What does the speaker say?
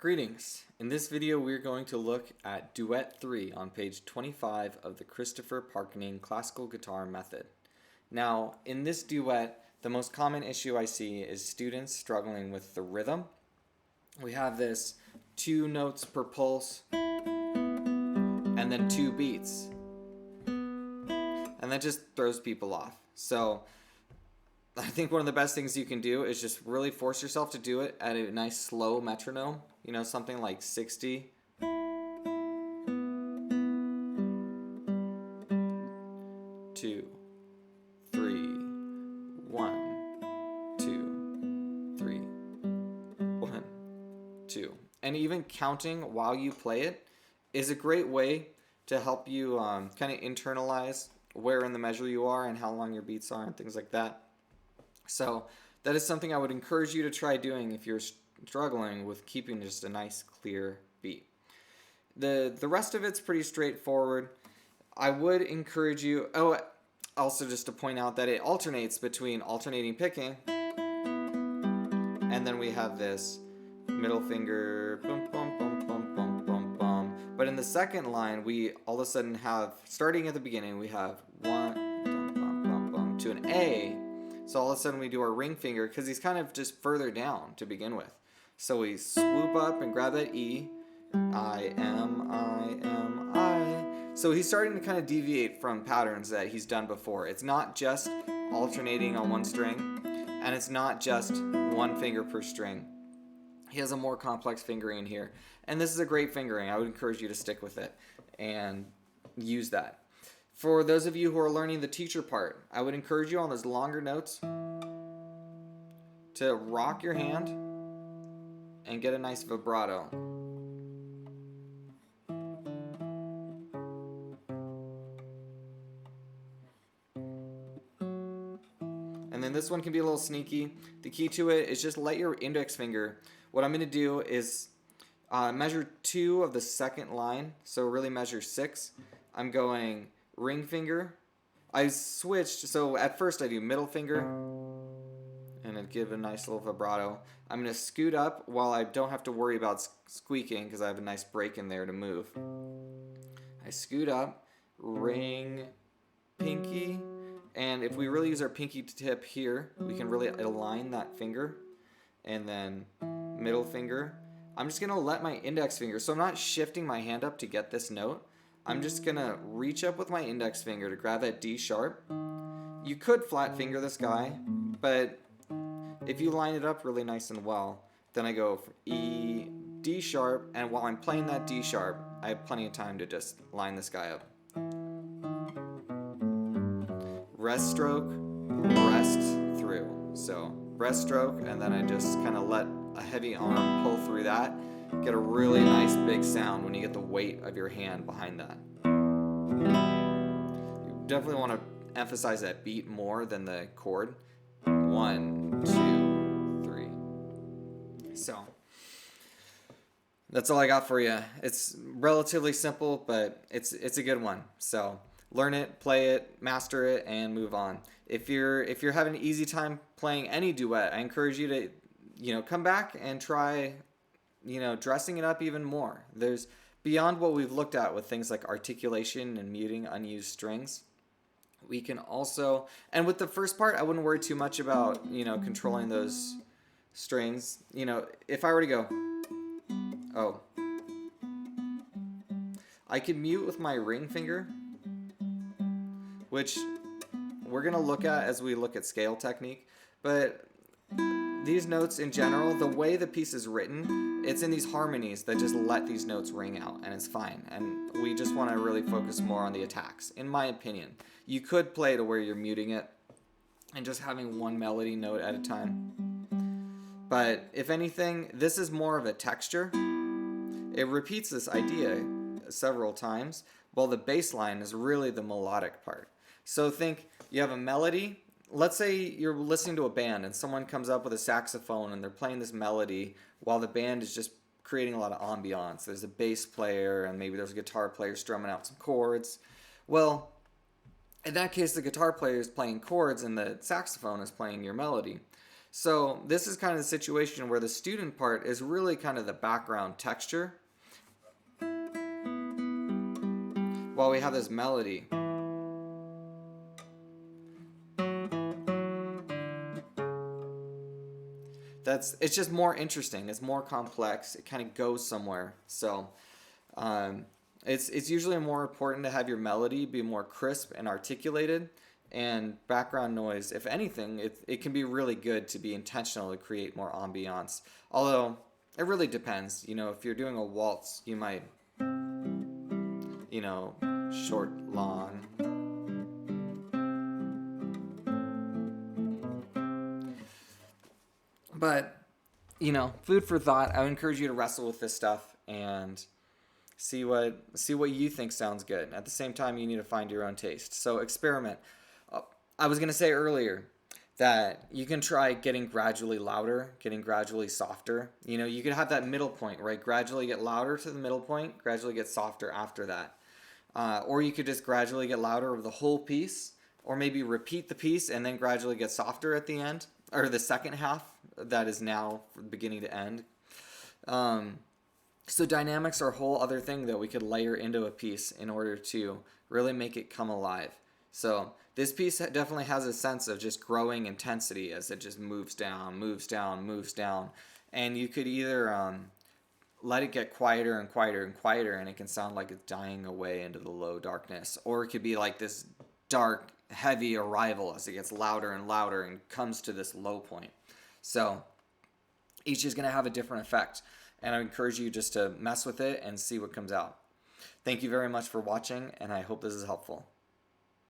Greetings. In this video we're going to look at Duet 3 on page 25 of the Christopher Parkening classical guitar method. Now in this duet the most common issue I see is students struggling with the rhythm. We have this 2 notes per pulse and then 2 beats. And that just throws people off. So I think one of the best things you can do is just really force yourself to do it at a nice slow metronome, something like 60. 2, 3, 1, 2, 3, 1, 2. And even counting while you play it is a great way to help you kind of internalize where in the measure you are and how long your beats are and things like that. So that is something I would encourage you to try doing if you're struggling with keeping just a nice clear beat. The rest of it's pretty straightforward. I would encourage you, also just to point out that it alternates between alternating picking and then we have this middle finger, boom, boom, boom, boom, boom, boom, boom. But in the second line, we all of a sudden have, starting at the beginning, we have 1, boom, boom, boom, boom, to an A. So all of a sudden we do our ring finger because he's kind of just further down to begin with. So we swoop up and grab that E. I am, I. So he's starting to kind of deviate from patterns that he's done before. It's not just alternating on one string, and it's not just one finger per string. He has a more complex fingering here. And this is a great fingering. I would encourage you to stick with it and use that. For those of you who are learning the teacher part, I would encourage you on those longer notes to rock your hand and get a nice vibrato. And then this one can be a little sneaky. The key to it is just let your index finger, what I'm going to do is measure 2 of the second line, so really measure 6. I'm going ring finger. I switched, so at first I do middle finger and I'd give a nice little vibrato. I'm going to scoot up while I don't have to worry about squeaking because I have a nice break in there to move. I scoot up, ring, pinky, and if we really use our pinky tip here, we can really align that finger, and then middle finger. I'm just going to let my index finger, so I'm not shifting my hand up to get this note. I'm just going to reach up with my index finger to grab that D sharp. You could flat finger this guy, but if you line it up really nice and well, then I go for E, D sharp, and while I'm playing that D sharp, I have plenty of time to just line this guy up. Rest stroke, rest through. So rest stroke, and then I just kind of let a heavy arm pull through that. Get a really nice big sound when you get the weight of your hand behind that. You definitely want to emphasize that beat more than the chord. 1, 2, 3. So that's all I got for you. It's relatively simple, but it's a good one. So learn it, play it, master it, and move on. If you're having an easy time playing any duet, I encourage you to come back and try dressing it up even more. There's beyond what we've looked at with things like articulation and muting unused strings. We can also, and with the first part, I wouldn't worry too much about, controlling those strings. If I were to go, I could mute with my ring finger, which we're going to look at as we look at scale technique, but these notes in general, the way the piece is written, it's in these harmonies that just let these notes ring out, and it's fine. And we just want to really focus more on the attacks, in my opinion. You could play to where you're muting it and just having one melody note at a time. But if anything, this is more of a texture. It repeats this idea several times, while the bass line is really the melodic part. So think you have a melody. Let's say you're listening to a band and someone comes up with a saxophone and they're playing this melody while the band is just creating a lot of ambiance. There's a bass player and maybe there's a guitar player strumming out some chords. Well, in that case, the guitar player is playing chords and the saxophone is playing your melody. So this is kind of the situation where the student part is really kind of the background texture, while we have this melody. It's just more interesting. It's more complex. It kind of goes somewhere. So it's usually more important to have your melody be more crisp and articulated, and background noise, if anything, it can be really good to be intentional to create more ambiance. Although it really depends. You know, if you're doing a waltz, you might, you know, short, long. But, you know, food for thought. I would encourage you to wrestle with this stuff and see what you think sounds good. At the same time, you need to find your own taste. So experiment. I was gonna say earlier that you can try getting gradually louder, getting gradually softer. You know, you could have that middle point, right? Gradually get louder to the middle point, gradually get softer after that. Or you could just gradually get louder over the whole piece, or maybe repeat the piece and then gradually get softer at the end, or the second half that is now beginning to end. So dynamics are a whole other thing that we could layer into a piece in order to really make it come alive. So this piece definitely has a sense of just growing intensity as it just moves down, moves down, moves down. And you could either let it get quieter and quieter and quieter, and it can sound like it's dying away into the low darkness. Or it could be like this dark, heavy arrival as it gets louder and louder and comes to this low point. So each is going to have a different effect. And I encourage you just to mess with it and see what comes out. Thank you very much for watching, and I hope this is helpful.